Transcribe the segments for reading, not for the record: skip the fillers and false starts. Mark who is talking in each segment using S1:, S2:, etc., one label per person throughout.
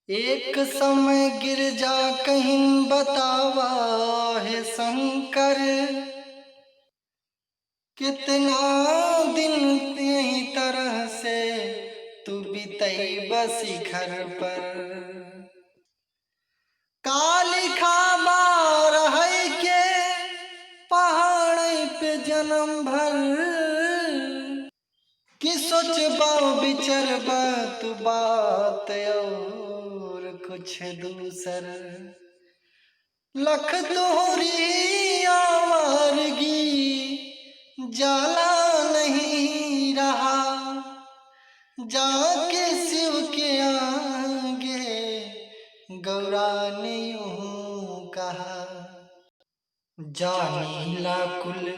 S1: एक समय गिरजा कहीं बतावा है शंकर, कितना दिन यही तरह से तू बितई बसी घर पर। काली खाबार है के पहाड़ पे जन्म भर, कि सोचबा विचरबा तू बात और कुछ दूसर। लख तोहरी आवारगी जाला नहीं रहा, जाके शिव के आगे गौरा ने यूं कहा। जानीला कुल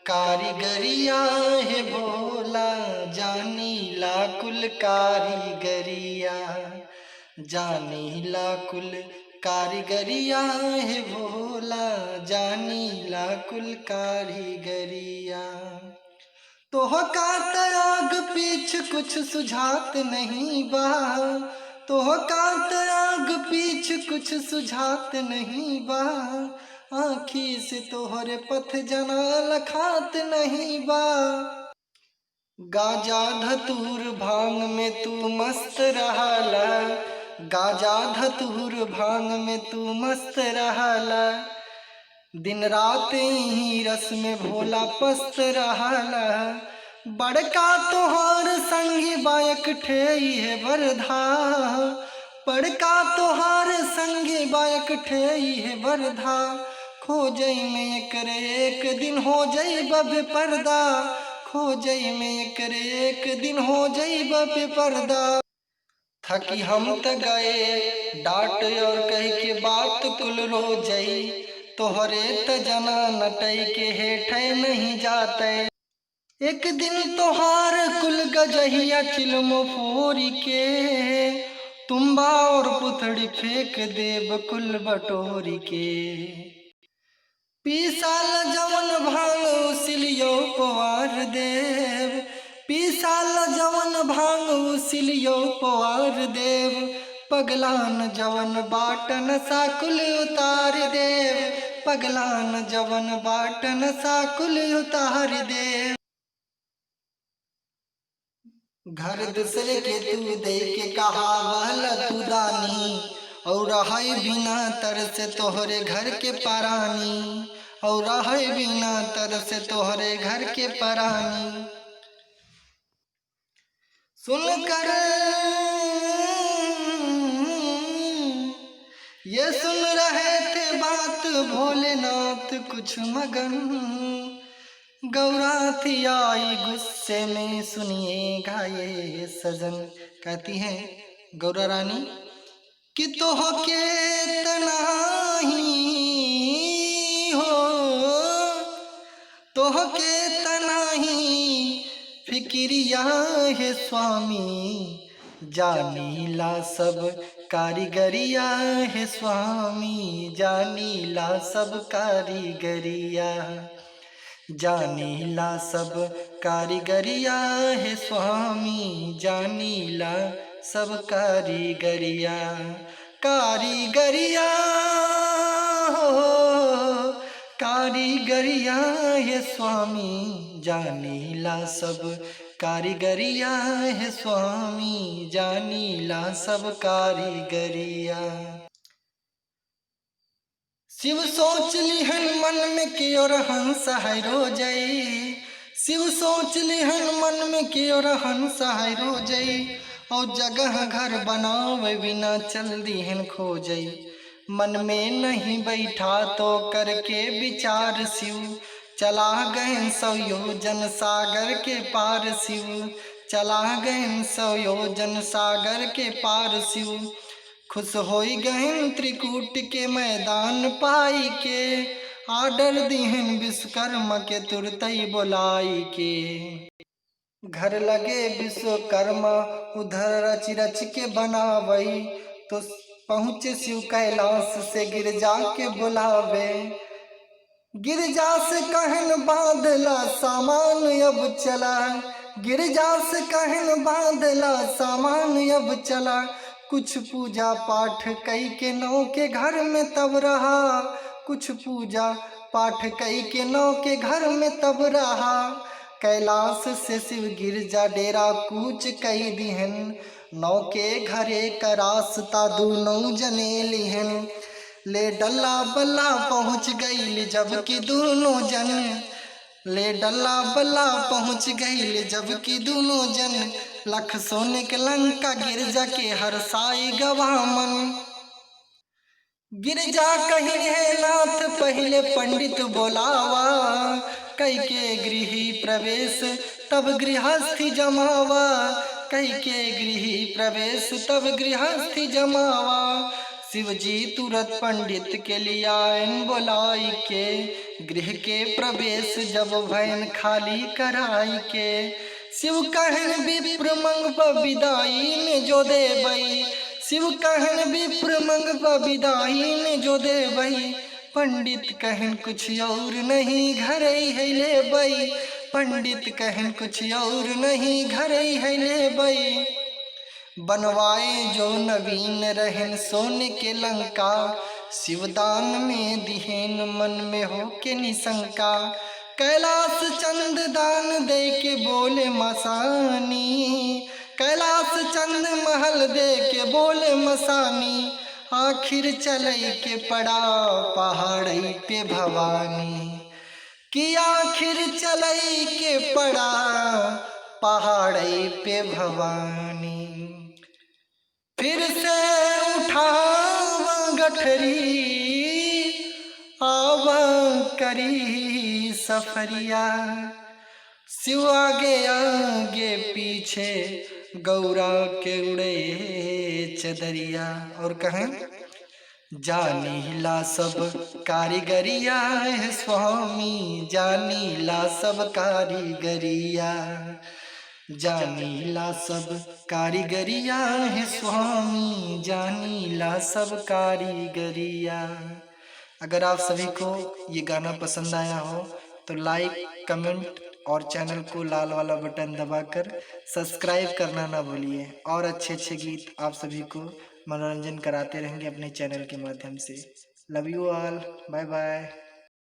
S1: कारीगरिया है भोला, जानीला कुल कारीगरिया, जानीला कुल कारीगरिया है भोला, जानीला कुल कारीगरिया। तोह का त्याग पीछ कुछ सुझात नहीं बा, तोह का त्याग पीछ कुछ सुझात नहीं बा, आँखी से तोहरे पथ जना लखात नहीं बा। गाजा धतूर भांग में तू मस्त रहला, गाजा धतूर भांग में तू मस्त रहला, दिन रात ही रस में भोला पस्त रहला। बड़का तोहार संगी बायक ठेई है वरधा, बड़का तोहार संगी बायक ठेई है वरधा। खोजई में करे एक दिन हो जई बबे पर्दा, खोजई में करे एक दिन हो जई बबे पर्दा। थकी हम त गए डांट और कह के बात कुल रो जई, तोहरे त जना नटई के हेठे नहीं जाते। एक दिन तोहार कुल गजहिया चिलमो फोरी के, तुम्बा और पुथड़ी फेंक देव कुल बटोरी के। पीसाल जवन भांग उसिलियो पवार देव, पीसाल जवन भांग उसिलियो पवार देव, पगलान जवन बाटन साकुल उतार देव, पगलान जवन बाटन साकुल उतार देव। घर दूसरे के तू दे के कहा वाला तू दानी, और रहे बिना तरस तोहरे घर के परानी, और रहे बिना तरस तोहरे घर के परानी। सुनकर ये सुन रहे थे बात भोलेनाथ कुछ मगन, गौरा थी आई गुस्से में सुनिएगा ये सजन। कहती हैं गौरा रानी कि तोह के तनाही हो, तोह के तनाही फिक्रिया है स्वामी, जानीला सब कारीगरिया है स्वामी, जानीला सब कारीगरिया, जानीला सब कारीगरिया है स्वामी, जानीला सब कारीगरिया। कारीगरिया हो कारीगरिया है स्वामी, जानीला सब कारीगरिया है स्वामी, जानीला सब कारीगरिया। शिव सोच लिहन मन में कि और हंस हैरो जई, शिव सोच लिहन मन में कि और हंस हैरो जई, और जगह घर बनावे बिना चल दिहन खो जई। मन में नहीं बैठा तो करके विचार शिव, चला गए 100 योजन सागर के पार शिव, चला गए 100 योजन सागर के पार शिव। खुश होई गहन त्रिकूट के मैदान पाई के, आर्डर दिहन विश्वकर्मा के तुरतई बोलाई के। घर लगे विश्वकर्मा उधर रच रच के बनावई, तो पहुँचे शिव कैलाश से गिरजा के बुलावे। गिरजा से कहन बांधला सामान अब चला, गिरजा से कहन बांधला सामान अब चला, कुछ पूजा पाठ कई के नौ के घर में तब रहा, कुछ पूजा पाठ कई के नौ के घर में तब रहा। कैलाश से शिव गिरजा डेरा कूच कई दिहन, नौ के घरे का रास्ता दोनों जने लिहन। ले डल्ला बल्ला पहुँच गई जबकि दोनों जन, ले डल्ला बल्ला पहुँच गई जबकि दोनों जन। लख सोने के लंका गिरजा के हर साई गवाह मन। गिरजा कहीं है नाथ पहले पंडित बोलावा, कई के गृही प्रवेश तब गृहस्थी जमावा, कई के गृही प्रवेश तब गृहस्थी जमावा। शिव जी तुरंत पंडित के लिया बोलाई के, गृह के प्रवेश जब भैन खाली कराई के। शिव कहन विप्र मंग विदाई में जो दे बई, शिव कहन विप्र मंग विदाई में जो दे बई। पंडित कहन कुछ और नहीं घर है ले बई, पंडित कहन कुछ और नहीं घर है ले बई। बनवाए जो नवीन रहन सोने के लंका, शिवदान में दिहेन मन में हो के निशंका। कैलाश चंद दान दे के बोले मसानी, कैलाश चंद महल दे के बोले मसानी। आखिर चलई के पड़ा पहाड़ी पे भवानी, कि आखिर चलई के पड़ा पहाड़ी पे भवानी। फिर से उठावा गठरी आवा करी सफरिया, शिव आगे आगे पीछे गौरा के उड़े चदरिया। और कहें जानीला सब कारीगरिया है स्वामी, जानीला सब कारीगरिया, जानीला सब कारीगरिया है स्वामी, जानीला सब कारीगरिया। अगर आप सभी को ये गाना पसंद आया हो तो लाइक कमेंट और चैनल को लाल वाला बटन दबाकर सब्सक्राइब करना ना भूलिए। और अच्छे अच्छे गीत आप सभी को मनोरंजन कराते रहेंगे अपने चैनल के माध्यम से। Love you all, bye by.